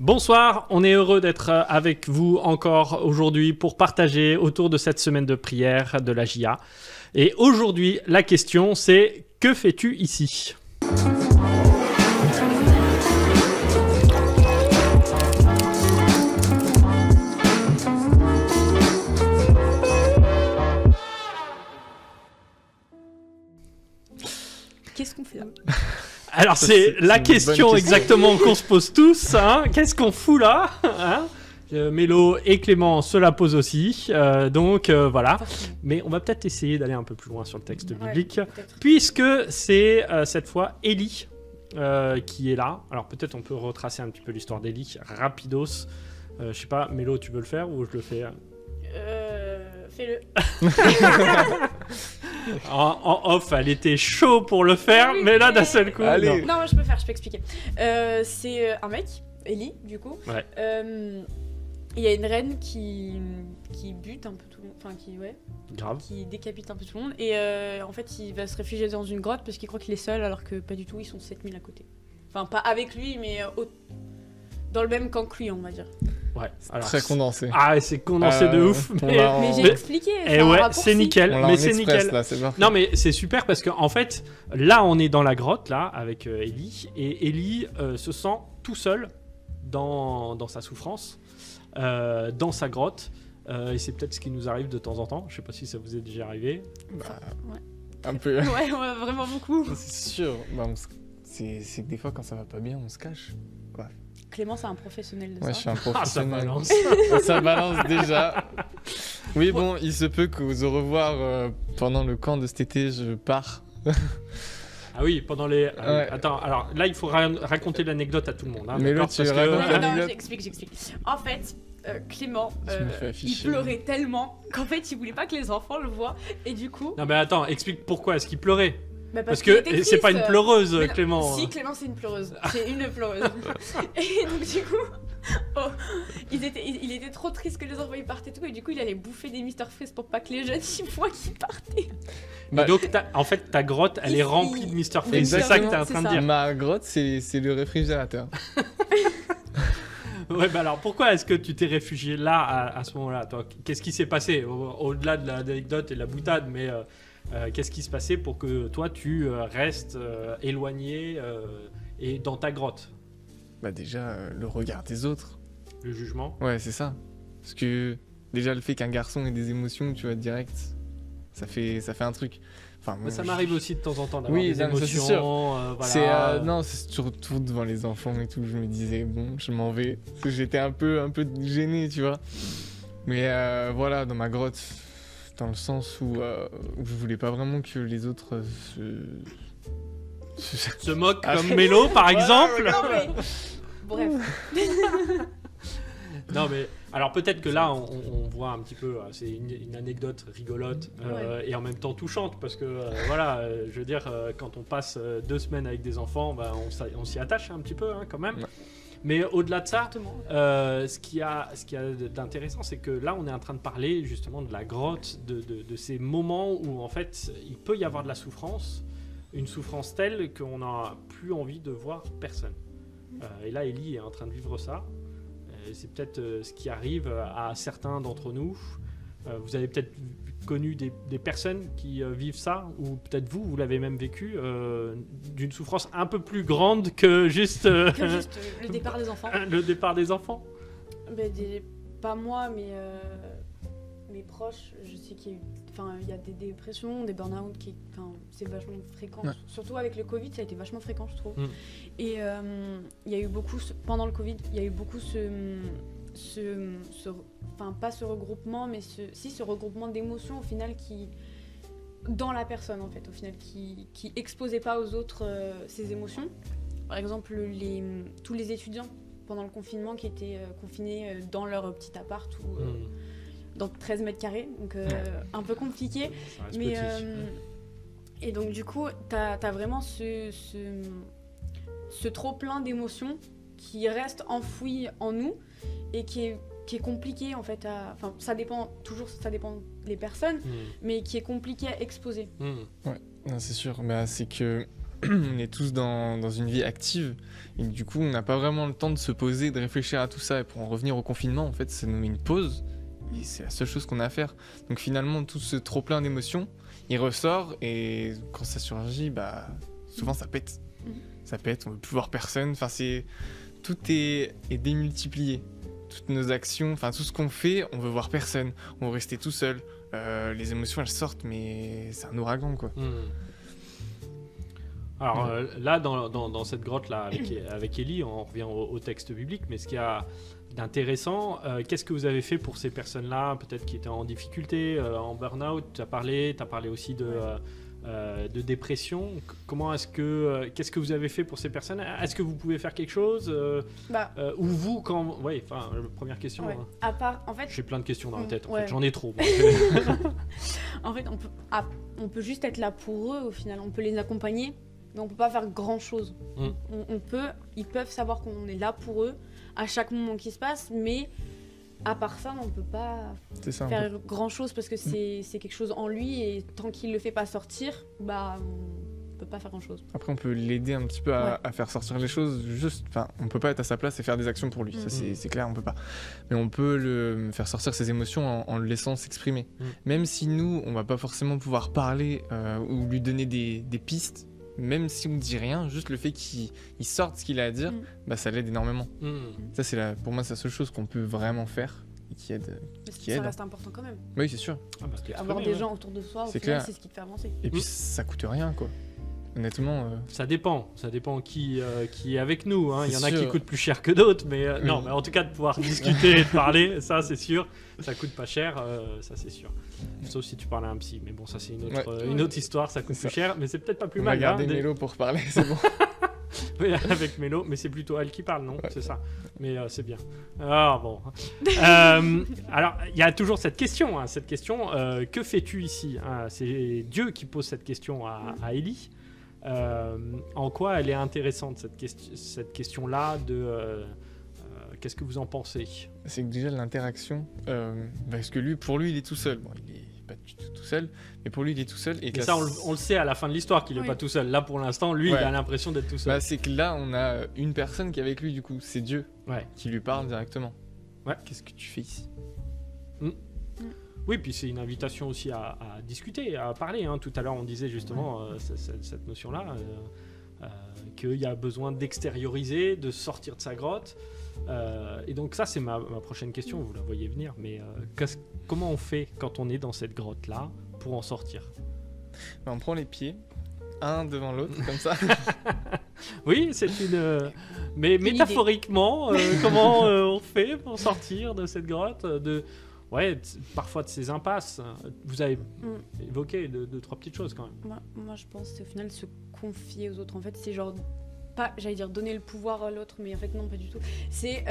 Bonsoir, on est heureux d'être avec vous encore aujourd'hui pour partager autour de cette semaine de prière de la JA. Et aujourd'hui, la question c'est « Que fais-tu ici ?» Qu'est-ce qu'on fait là ? Alors c'est la question exactement qu'on se pose tous, hein. Qu'est-ce qu'on fout là, hein? Mélo et Clément se la posent aussi, donc voilà. Mais on va peut-être essayer d'aller un peu plus loin sur le texte biblique, puisque c'est cette fois Élie qui est là. Alors peut-être on peut retracer un petit peu l'histoire d'Élie, rapidos. Je sais pas, Mélo, tu veux le faire ou je le fais? Fais-le. En off, elle était chaud pour le faire, mais là d'un seul coup. Allez. Non, je peux expliquer. C'est un mec, Élie, du coup. Ouais. Il y a une reine qui bute un peu tout le monde, enfin Grave. qui décapite un peu tout le monde. Et en fait, il va se réfugier dans une grotte parce qu'il croit qu'il est seul, alors que pas du tout, ils sont 7000 à côté. Enfin, pas avec lui, mais dans le même camp que lui, on va dire. Ouais, alors, très condensé. Ah, c'est condensé de ouf. Mais j'ai expliqué. Et ouais, c'est nickel. Mais c'est nickel. Là, c'est non, mais c'est super parce qu'en fait, là, on est dans la grotte là avec Élie et Élie se sent tout seul dans sa souffrance, dans sa grotte. Et c'est peut-être ce qui nous arrive de temps en temps. Je sais pas si ça vous est déjà arrivé. Ouais. Un peu. Ouais, vraiment beaucoup. C'est sûr. Bah, c'est que des fois, quand ça va pas bien, on se cache. Ouais. Clément, c'est un professionnel de ça. Ouais, je suis un professionnel. Ça balance. Ça balance déjà. Oui, bon, il se peut qu'aux au revoir pendant le camp de cet été, je pars. Ah oui, pendant les... Ouais. Attends, alors là, il faut raconter l'anecdote à tout le monde. Hein, mais là, tu racontes non, j'explique. En fait, Clément, il pleurait tellement qu'en fait, il voulait pas que les enfants le voient. Et du coup... Non mais attends, explique pourquoi est-ce qu'il pleurait. Parce que c'est pas une pleureuse, non, Clément. Si, Clément, c'est une pleureuse. C'est une pleureuse. Et donc, du coup, il était trop triste que les enfants ils partent et tout. Et du coup, il allait bouffer des Mr Freeze pour pas que les jeunes ils voient qu'ils partaient. Bah, donc, en fait, ta grotte, elle est remplie de Mr Freeze. C'est ça que t'es en train de dire. Ma grotte, c'est le réfrigérateur. Ouais, bah alors pourquoi est-ce que tu t'es réfugié là à ce moment-là, toi? Qu'est-ce qui s'est passé au-delà de l'anecdote et de la boutade, mais qu'est-ce qui se passait pour que toi tu restes éloigné et dans ta grotte? Bah déjà le regard des autres. Le jugement. Ouais, c'est ça. Parce que déjà le fait qu'un garçon ait des émotions, tu vois, direct, ça fait un truc. Enfin, moi, ça m'arrive aussi de temps en temps d'avoir des émotions. C'est sûr. Voilà. Non, c'est surtout devant les enfants et tout. Je me disais bon, je m'en vais. Parce que j'étais un peu gêné, tu vois. Mais voilà, dans ma grotte, dans le sens où je voulais pas vraiment que les autres se moquent comme Mélo, par exemple. Non, mais... Bref. Non mais alors peut-être que là on voit un petit peu, c'est une anecdote rigolote et en même temps touchante parce que voilà, je veux dire quand on passe 2 semaines avec des enfants, bah, on s'y attache un petit peu hein, quand même. Ouais. Mais au-delà de ça, ce qu'il y a d'intéressant, c'est que là on est en train de parler justement de la grotte, de ces moments où en fait il peut y avoir de la souffrance, une souffrance telle qu'on n'a plus envie de voir personne. Et là Élie est en train de vivre ça. C'est peut-être ce qui arrive à certains d'entre nous. Vous avez peut-être connu des personnes qui vivent ça, ou peut-être vous l'avez même vécu, d'une souffrance un peu plus grande que juste... Que juste le départ des enfants. Le départ des enfants. Pas moi, mais mes proches, je sais qu'il y a des dépressions, des burn-out, c'est vachement fréquent. Ouais. Surtout avec le Covid, ça a été vachement fréquent, je trouve. Et il y a eu beaucoup, pendant le Covid, il y a eu beaucoup pas ce regroupement, mais ce regroupement d'émotions au final dans la personne en fait, au final qui exposait pas aux autres ces émotions. Par exemple, tous les étudiants pendant le confinement qui étaient confinés dans leur petit appart ou dans 13 mètres carrés, donc un peu compliqué. Mais et donc du coup, t'as vraiment ce trop plein d'émotions qui reste enfoui en nous et qui est compliqué en fait ça dépend des personnes, mais qui est compliqué à exposer. Ouais, non, c'est sûr. Mais c'est que on est tous dans une vie active. Et du coup, on n'a pas vraiment le temps de se poser, de réfléchir à tout ça. Et pour en revenir au confinement, en fait, ça nous met une pause. Et c'est la seule chose qu'on a à faire. Donc finalement, tout ce trop-plein d'émotions, il ressort. Et quand ça surgit, bah, souvent ça pète. Ça pète, on ne veut plus voir personne. Enfin, tout est démultiplié. Toutes nos actions, enfin tout ce qu'on fait, on veut voir personne. On veut rester tout seul. Les émotions, elles sortent, mais c'est un ouragan, quoi. Alors là, dans cette grotte-là, avec Ellie, on revient au texte biblique, mais ce qu'il y a d'intéressant, qu'est-ce que vous avez fait pour ces personnes-là, peut-être qui étaient en difficulté, en burn-out? Tu as parlé aussi de dépression. Qu'est-ce que vous avez fait pour ces personnes? Est-ce que vous pouvez faire quelque chose ou vous, quand... Oui, enfin, première question. Ouais. À part, en fait... J'ai plein de questions dans la tête, en ouais. fait. J'en ai trop. En fait, on peut juste être là pour eux, au final. On peut les accompagner, mais on peut pas faire grand-chose. Ils peuvent savoir qu'on est là pour eux à chaque moment qui se passe, mais à part ça, on peut pas faire grand-chose parce que c'est quelque chose en lui et tant qu'il le fait pas sortir, bah on peut pas faire grand-chose. Après, on peut l'aider un petit peu à faire sortir les choses. On peut pas être à sa place et faire des actions pour lui. Ça, c'est clair, on peut pas. Mais on peut le faire sortir ses émotions en le laissant s'exprimer. Même si nous, on va pas forcément pouvoir parler ou lui donner des pistes. Même si on dit rien, juste le fait qu'il sorte ce qu'il a à dire, bah, ça l'aide énormément. Ça, c'est pour moi, c'est la seule chose qu'on peut vraiment faire et qui aide. Ça reste important quand même. Oui, c'est sûr. Avoir des gens autour de soi, au final, c'est ce qui te fait avancer. Et puis, ça coûte rien, quoi. Honnêtement. Ça dépend qui est avec nous. Hein. Il y en a sûr. qui coûtent plus cher que d'autres, mais non, mais en tout cas, de pouvoir discuter et de parler, ça, c'est sûr. Ça coûte pas cher, ça, c'est sûr. Sauf si tu parles à un psy. Mais bon, ça, c'est une autre histoire, ça coûte plus cher, mais c'est peut-être pas plus mal. On va garder Mélo pour parler, c'est bon. Oui, avec Mélo, mais c'est plutôt elle qui parle, non? C'est ça. Mais c'est bien. Ah, bon. Alors, il y a toujours cette question. Que fais-tu ici? C'est Dieu qui pose cette question à Ellie. En quoi elle est intéressante, cette question-là de qu'est-ce que vous en pensez? C'est que déjà l'interaction, parce que pour lui, il est tout seul. Bon, il est pas du tout seul, mais pour lui, il est tout seul. Et ça, on le sait à la fin de l'histoire qu'il est pas tout seul. Là, pour l'instant, lui, il a l'impression d'être tout seul. Bah, c'est que là, on a une personne qui est avec lui, du coup, c'est Dieu qui lui parle directement. Ouais. Qu'est-ce que tu fais ici? Oui, puis c'est une invitation aussi à discuter, à parler. Hein. Tout à l'heure, on disait justement cette notion-là, qu'il y a besoin d'extérioriser, de sortir de sa grotte. Et donc ça, c'est ma prochaine question, vous la voyez venir. Mais comment on fait quand on est dans cette grotte-là pour en sortir? On prend les pieds, un devant l'autre, comme ça. Oui, c'est une... mais métaphoriquement, comment on fait pour sortir de cette grotte parfois de ces impasses. Vous avez évoqué deux, trois petites choses quand même. Moi, je pense que c'est au final se confier aux autres. En fait, c'est genre, pas, j'allais dire donner le pouvoir à l'autre, mais en fait, non, pas du tout. C'est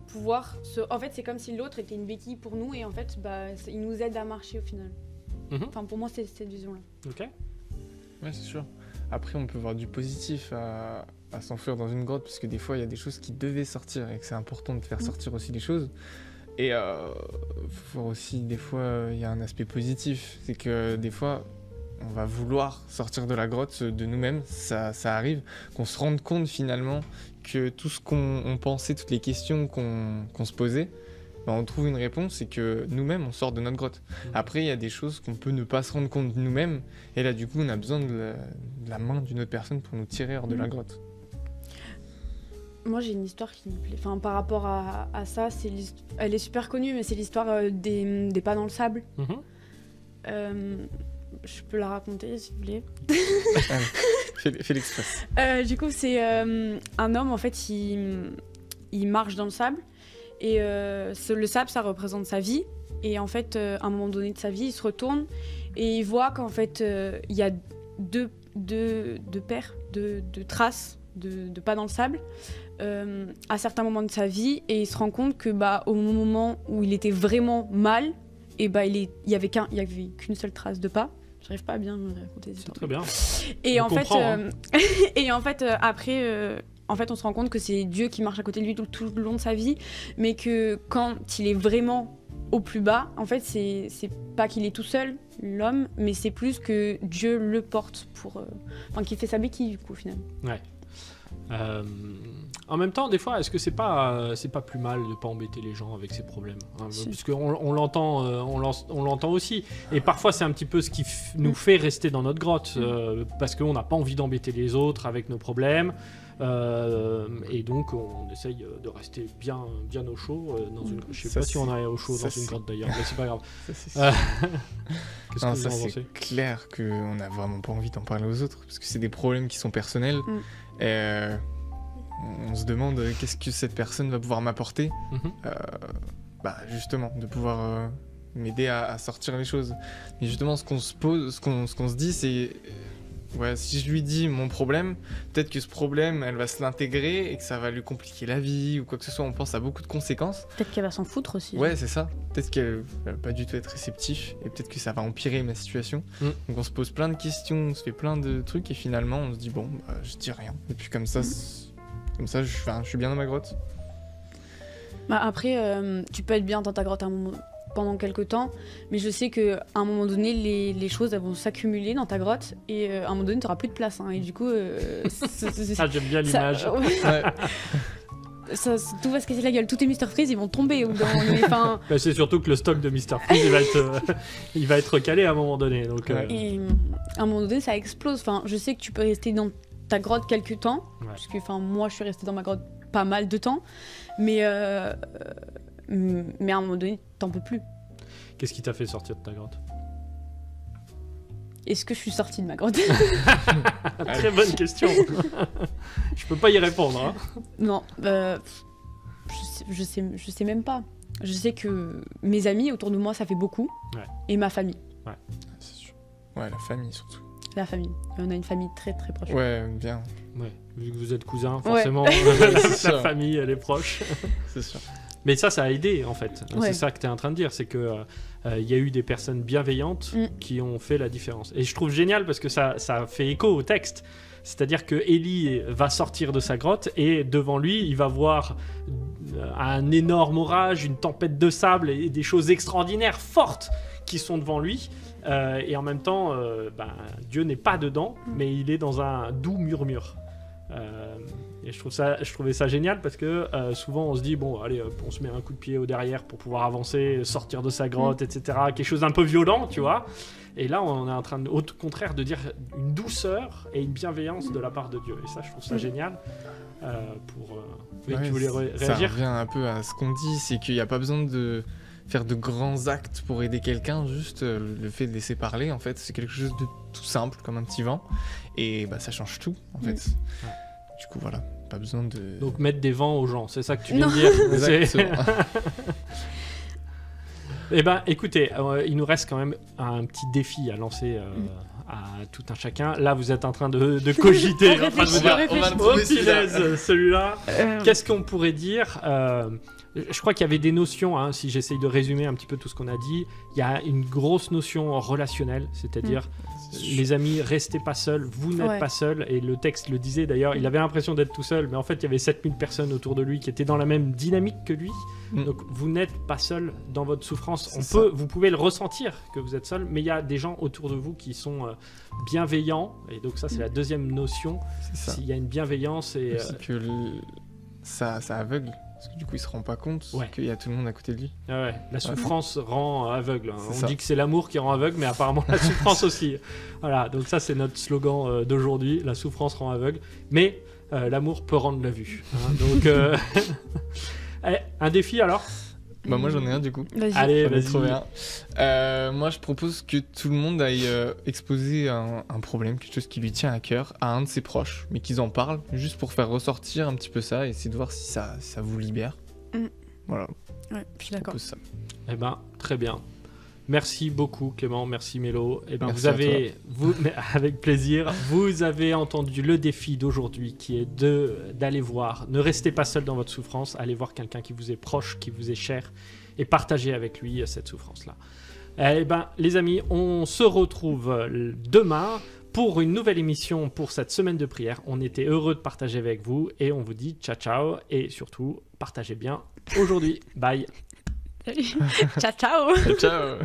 pouvoir se... En fait, c'est comme si l'autre était une béquille pour nous et en fait, il nous aide à marcher au final. Enfin, pour moi, c'est cette vision-là. Ok. Ouais, c'est sûr. Après, on peut voir du positif à s'enfuir dans une grotte, parce que des fois, il y a des choses qui devaient sortir et que c'est important de faire sortir aussi les choses. Et faut voir aussi, des fois, il y a un aspect positif. C'est que des fois, on va vouloir sortir de la grotte de nous-mêmes, ça arrive, qu'on se rende compte finalement que tout ce qu'on pensait, toutes les questions qu'on se posait, on trouve une réponse et que nous-mêmes, on sort de notre grotte. Après, il y a des choses qu'on peut ne pas se rendre compte de nous-mêmes, et là, du coup, on a besoin de la main d'une autre personne pour nous tirer hors de la grotte. Moi, j'ai une histoire qui me plaît. Enfin, par rapport à ça, elle est super connue, mais c'est l'histoire des pas dans le sable. Je peux la raconter, s'il vous plaît. Fais l'express. Du coup, c'est un homme, en fait, il marche dans le sable. Et le sable, ça représente sa vie. Et en fait, à un moment donné de sa vie, il se retourne et il voit qu'en fait, il y a deux paires de traces de pas dans le sable à certains moments de sa vie. Et il se rend compte que au moment où il était vraiment mal, et il y avait qu'une seule trace de pas. J'arrive pas à bien me raconter. C'est très bien. Et en fait, et en fait, après. En fait, on se rend compte que c'est Dieu qui marche à côté de lui tout le long de sa vie, mais que quand il est vraiment au plus bas, en fait, c'est pas qu'il est tout seul, l'homme, mais c'est plus que Dieu le porte enfin, qu'il fait sa béquille, du coup, au final. Ouais. En même temps, des fois, est-ce que c'est pas plus mal de pas embêter les gens avec ces problèmes, hein, parce qu'on l'entend, on l'entend aussi. Et parfois, c'est un petit peu ce qui nous fait rester dans notre grotte, parce qu'on n'a pas envie d'embêter les autres avec nos problèmes. Et donc, on essaye de rester bien au chaud dans une. Je sais pas si on est au chaud dans une grotte d'ailleurs, mais c'est pas grave. Qu'est-ce que vous en pensez ? C'est clair qu'on n'a vraiment pas envie d'en parler aux autres, parce que c'est des problèmes qui sont personnels. Et on se demande qu'est-ce que cette personne va pouvoir m'apporter. Justement, de pouvoir m'aider à sortir les choses. Mais justement, ce qu'on se dit, c'est si je lui dis mon problème, peut-être que ce problème, elle va se l'intégrer et que ça va lui compliquer la vie ou quoi que ce soit. On pense à beaucoup de conséquences. Peut-être qu'elle va s'en foutre aussi. Ouais, c'est ça. Peut-être qu'elle va pas du tout être réceptive et peut-être que ça va empirer ma situation. Donc on se pose plein de questions, on se fait plein de trucs et finalement on se dit je dis rien. Et puis comme ça, je suis bien dans ma grotte. Après, tu peux être bien dans ta grotte pendant quelques temps, mais je sais qu'à un moment donné, les choses elles vont s'accumuler dans ta grotte et à un moment donné, tu n'auras plus de place. Et du coup, j'aime bien l'image. Tout va se casser la gueule. Tous tes Mr Freeze, ils vont tomber. C'est surtout que le stock de Mr Freeze, il va être recalé à un moment donné. Donc, Et à un moment donné, ça explose. Je sais que tu peux rester dans ta grotte quelques temps, parce que moi, je suis restée dans ma grotte pas mal de temps, mais à un moment donné, t'en peux plus. Qu'est-ce qui t'a fait sortir de ta grotte ? Est-ce que je suis sortie de ma grotte ? Très bonne question. Je peux pas y répondre. Hein. Non, je sais même pas. Je sais que mes amis autour de moi, ça fait beaucoup, et ma famille. Ouais, c'est sûr. Ouais, la famille surtout. La famille. On a une famille très très proche. Ouais, bien. Ouais. Vu que vous êtes cousins, forcément, la famille, elle est proche. C'est sûr. Mais ça a aidé, en fait. C'est ça que tu es en train de dire, c'est que y a eu des personnes bienveillantes qui ont fait la différence. Et je trouve génial parce que ça fait écho au texte. C'est-à-dire que Élie va sortir de sa grotte et devant lui, il va voir un énorme orage, une tempête de sable et des choses extraordinaires, fortes, qui sont devant lui. Et en même temps, Dieu n'est pas dedans, mais il est dans un doux murmure. Et je trouvais ça génial parce que souvent on se dit allez on se met un coup de pied au derrière pour pouvoir avancer, sortir de sa grotte, etc. Quelque chose d'un peu violent, tu vois. Et là on est en train au contraire de dire une douceur et une bienveillance de la part de Dieu. Et ça je trouve ça génial. Tu voulais réagir ? Ça revient un peu à ce qu'on dit, c'est qu'il n'y a pas besoin de faire de grands actes pour aider quelqu'un, juste le fait de laisser parler, en fait, c'est quelque chose de tout simple, comme un petit vent, et ça change tout, en fait. Du coup, voilà, pas besoin de... Donc mettre des vents aux gens, c'est ça que tu viens de dire. Exactement. Eh ben, écoutez, il nous reste quand même un petit défi à lancer à tout un chacun. Là, vous êtes en train de cogiter, en train de vous dire, on va le trouver celui-là. Qu'est-ce qu'on pourrait dire je crois qu'il y avait des notions, si j'essaye de résumer un petit peu tout ce qu'on a dit, il y a une grosse notion relationnelle, c'est-à-dire les amis, restez pas seuls, vous n'êtes pas seuls, et le texte le disait d'ailleurs, il avait l'impression d'être tout seul, mais en fait il y avait 7000 personnes autour de lui qui étaient dans la même dynamique que lui, donc vous n'êtes pas seul dans votre souffrance, vous pouvez le ressentir que vous êtes seul, mais il y a des gens autour de vous qui sont bienveillants, et donc ça c'est la deuxième notion, s'il y a une bienveillance et... C'est que ça aveugle. Parce que du coup, il se rend pas compte qu'il y a tout le monde à côté de lui. La souffrance rend aveugle. On dit que c'est l'amour qui rend aveugle, mais apparemment la souffrance aussi. Voilà, donc ça c'est notre slogan d'aujourd'hui. La souffrance rend aveugle, mais l'amour peut rendre la vue. Donc, un défi alors ? Moi j'en ai un du coup. Vas-y. Allez, vas-y. Trouver un. Moi je propose que tout le monde aille exposer un problème, quelque chose qui lui tient à cœur, à un de ses proches, mais qu'ils en parlent, juste pour faire ressortir un petit peu ça et essayer de voir si ça vous libère. Voilà. Ouais, je suis d'accord. Ça. Eh ben, très bien. Merci beaucoup Clément, merci Mélo. Eh ben, merci avec plaisir, vous avez entendu le défi d'aujourd'hui qui est d'aller voir, ne restez pas seul dans votre souffrance, allez voir quelqu'un qui vous est proche, qui vous est cher et partagez avec lui cette souffrance-là. Eh ben, les amis, on se retrouve demain pour une nouvelle émission pour cette semaine de prière. On était heureux de partager avec vous et on vous dit ciao ciao et surtout partagez bien aujourd'hui. Bye. Salut. Ciao, ciao. Ciao.